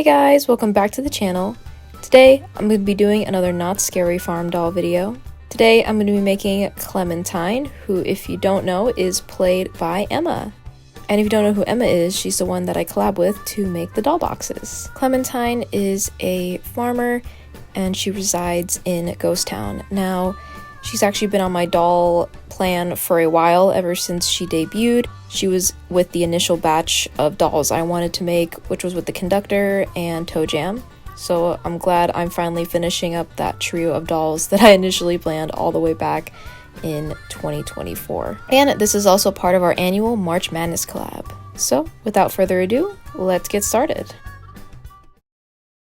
Hey guys, welcome back to the channel. Today, I'm going to be doing another Not Scary Farm doll video. Today, I'm going to be making Clementine, who, if you don't know, is played by Emma. And if you don't know who Emma is, she's the one that I collab with to make the doll boxes. Clementine is a farmer, and she resides in Ghost Town. Now, she's actually been on my doll plan for a while, ever since she debuted. She was with the initial batch of dolls I wanted to make, which was with the Conductor and Toe Jam. So I'm glad I'm finally finishing up that trio of dolls that I initially planned all the way back in 2024. And this is also part of our annual March Madness collab. So without further ado, let's get started.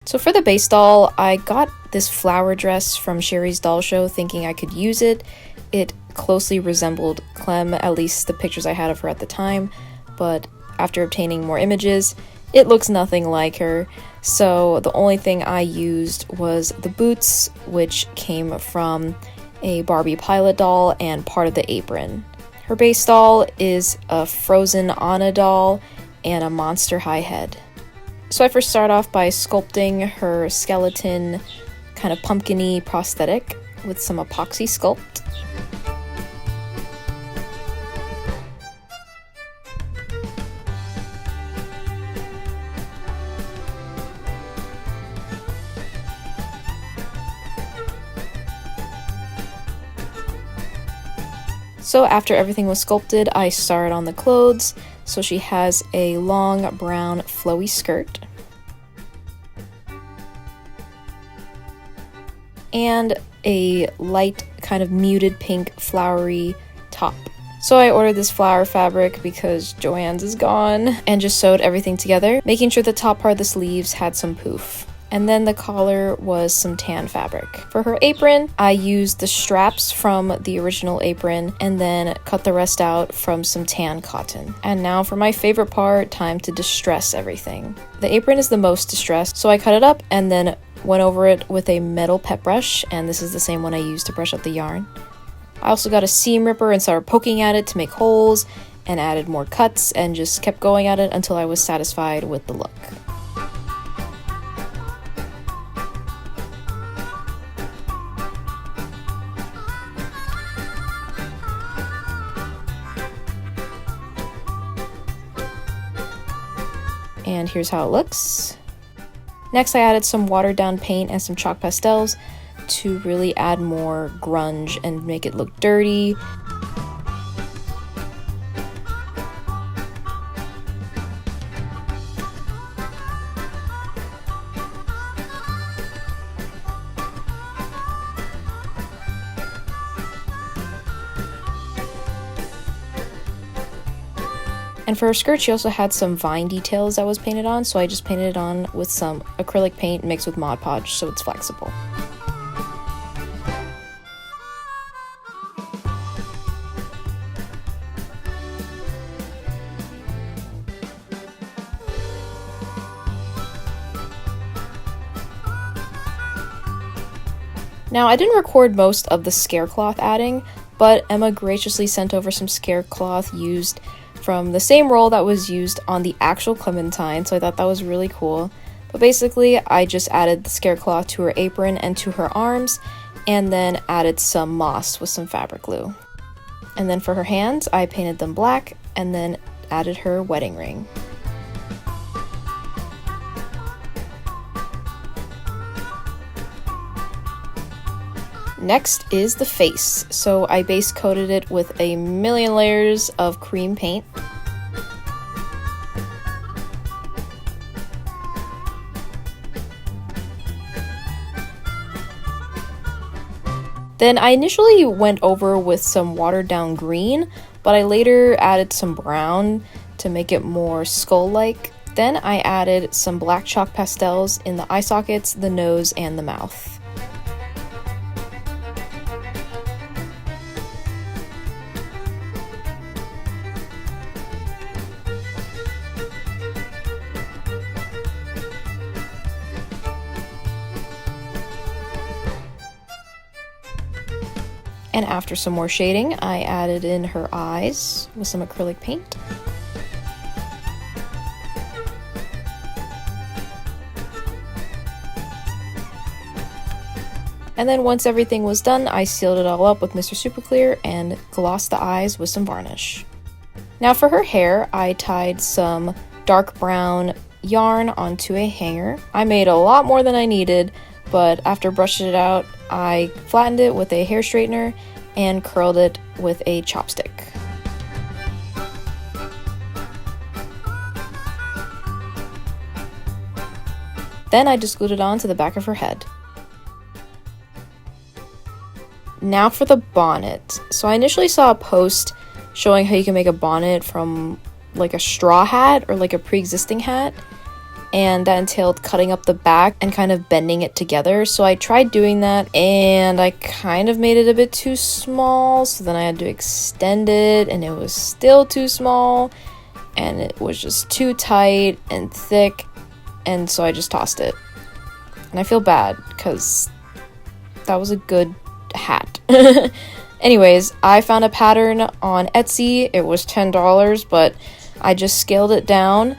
So for the base doll, I got this flower dress from Sherry's Doll Show thinking I could use it. It closely resembled Clem, at least the pictures I had of her at the time, but after obtaining more images, it looks nothing like her. So the only thing I used was the boots, which came from a Barbie pilot doll and part of the apron. Her base doll is a frozen Anna doll and a Monster High head. So I first start off by sculpting her skeleton kind of pumpkin-y prosthetic with some epoxy sculpt. So after everything was sculpted, I started on the clothes. So she has a long brown flowy skirt and a light kind of muted pink flowery top. So I ordered this flower fabric because Joann's is gone and just sewed everything together, making sure the top part of the sleeves had some poof. And then the collar was some tan fabric. For her apron, I used the straps from the original apron and then cut the rest out from some tan cotton. And now for my favorite part, time to distress everything. The apron is the most distressed, so I cut it up and then went over it with a metal pet brush, and this is the same one I used to brush out the yarn. I also got a seam ripper and started poking at it to make holes and added more cuts and just kept going at it until I was satisfied with the look. And here's how it looks. Next, I added some watered down paint and some chalk pastels to really add more grunge and make it look dirty. And for her skirt, she also had some vine details that was painted on, so I just painted it on with some acrylic paint mixed with Mod Podge so it's flexible. Now, I didn't record most of the scare cloth adding, but Emma graciously sent over some scare cloth used from the same roll that was used on the actual Clementine, so I thought that was really cool. But basically, I just added the scare cloth to her apron and to her arms, and then added some moss with some fabric glue. And then for her hands, I painted them black, and then added her wedding ring. Next is the face. So I base coated it with a million layers of cream paint. Then I initially went over with some watered down green, but I later added some brown to make it more skull-like. Then I added some black chalk pastels in the eye sockets, the nose, and the mouth. And after some more shading, I added in her eyes with some acrylic paint. And then once everything was done, I sealed it all up with Mr. Super Clear and glossed the eyes with some varnish. Now for her hair, I tied some dark brown yarn onto a hanger. I made a lot more than I needed, but after brushing it out, I flattened it with a hair straightener and curled it with a chopstick. Then I just glued it on to the back of her head. Now for the bonnet. So I initially saw a post showing how you can make a bonnet from like a straw hat or like a pre-existing hat, and that entailed cutting up the back and kind of bending it together. So I tried doing that and I kind of made it a bit too small, so then I had to extend it and it was still too small and it was just too tight and thick, and so I just tossed it. And I feel bad because that was a good hat. Anyways, I found a pattern on Etsy. It was $10, but I just scaled it down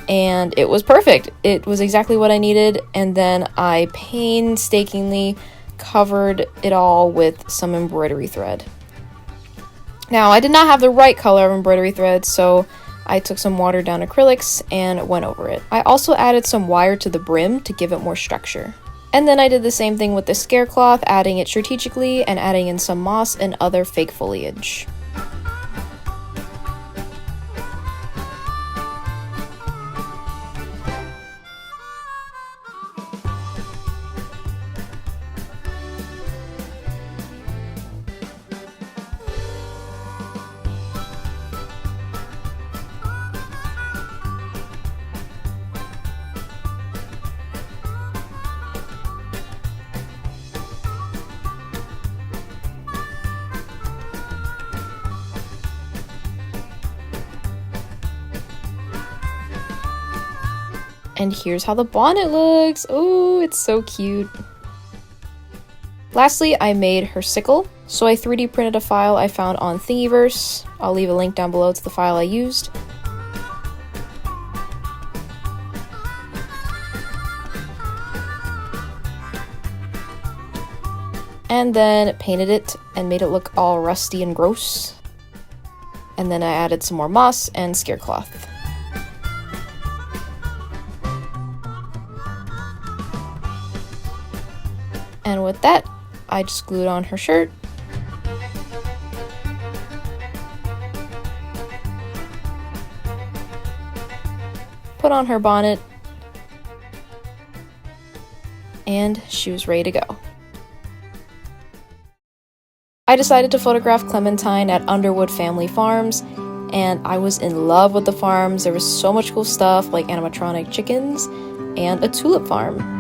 and it was perfect. It was exactly what I needed, and then I painstakingly covered it all with some embroidery thread. Now, I did not have the right color of embroidery thread, so I took some watered down acrylics and went over it. I also added some wire to the brim to give it more structure. And then I did the same thing with the scare cloth, adding it strategically and adding in some moss and other fake foliage. And here's how the bonnet looks. Oh, it's so cute. Lastly, I made her sickle. So I 3D printed a file I found on Thingiverse. I'll leave a link down below to the file I used. And then painted it and made it look all rusty and gross. And then I added some more moss and scare cloth. And with that, I just glued on her shirt. Put on her bonnet. And she was ready to go. I decided to photograph Clementine at Underwood Family Farms, and I was in love with the farms. There was so much cool stuff like animatronic chickens and a tulip farm.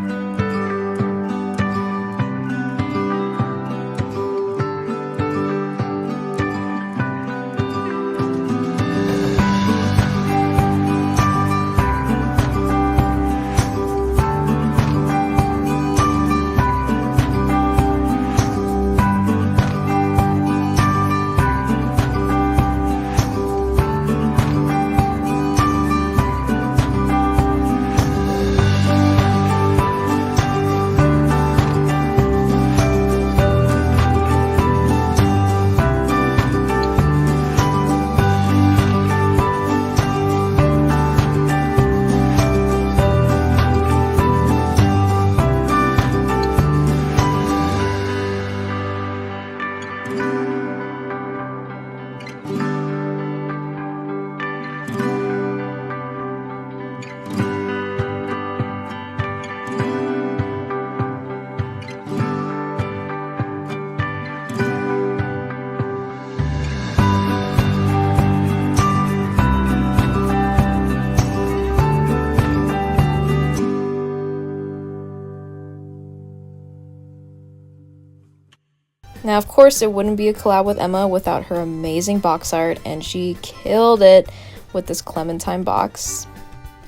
Now, of course, it wouldn't be a collab with Emma without her amazing box art, and she killed it with this Clementine box.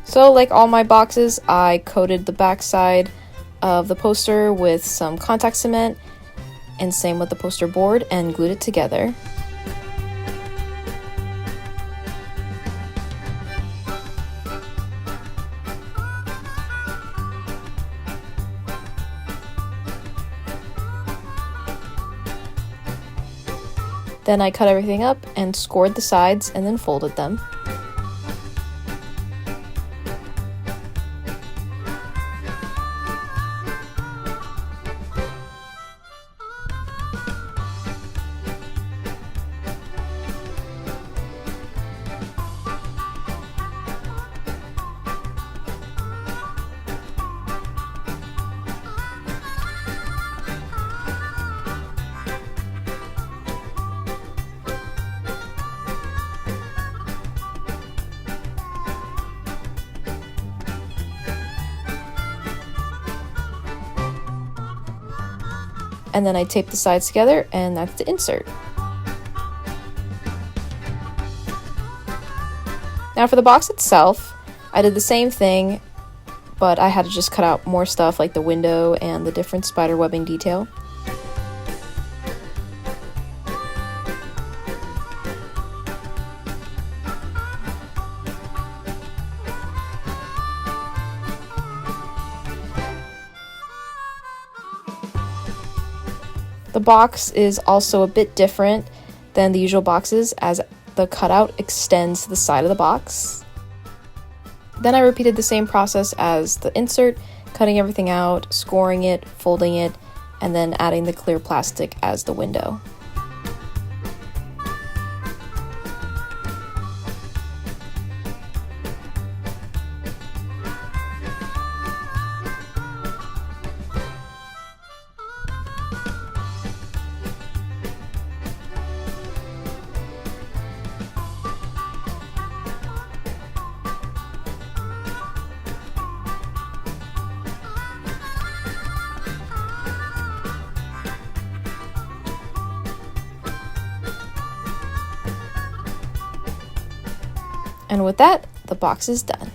So, like all my boxes, I coated the backside of the poster with some contact cement, and same with the poster board, and glued it together. Then I cut everything up and scored the sides and then folded them. And then I tape the sides together, and that's the insert. Now for the box itself, I did the same thing, but I had to just cut out more stuff like the window and the different spider webbing detail. The box is also a bit different than the usual boxes as the cutout extends to the side of the box. Then I repeated the same process as the insert, cutting everything out, scoring it, folding it, and then adding the clear plastic as the window. And with that, the box is done.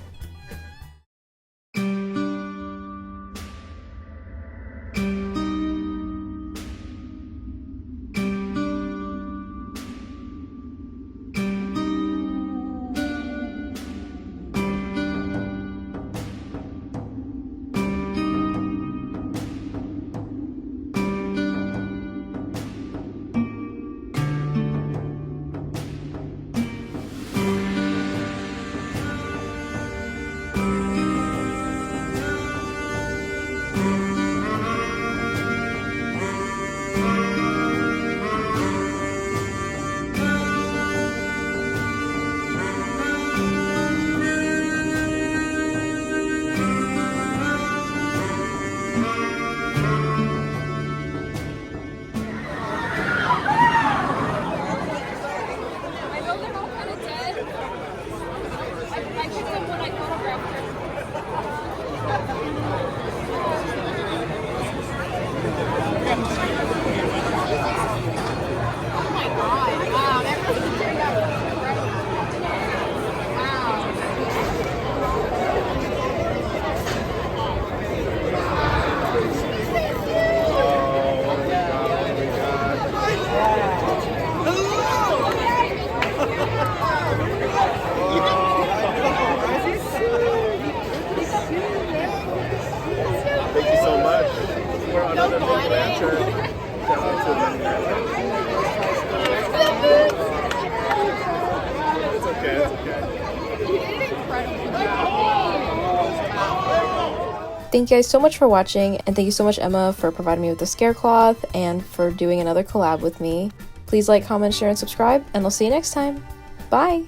Thank you guys so much for watching, and thank you so much, Emma, for providing me with the scare cloth and for doing another collab with me. Please like, comment, share, and subscribe, and I'll see you next time. Bye!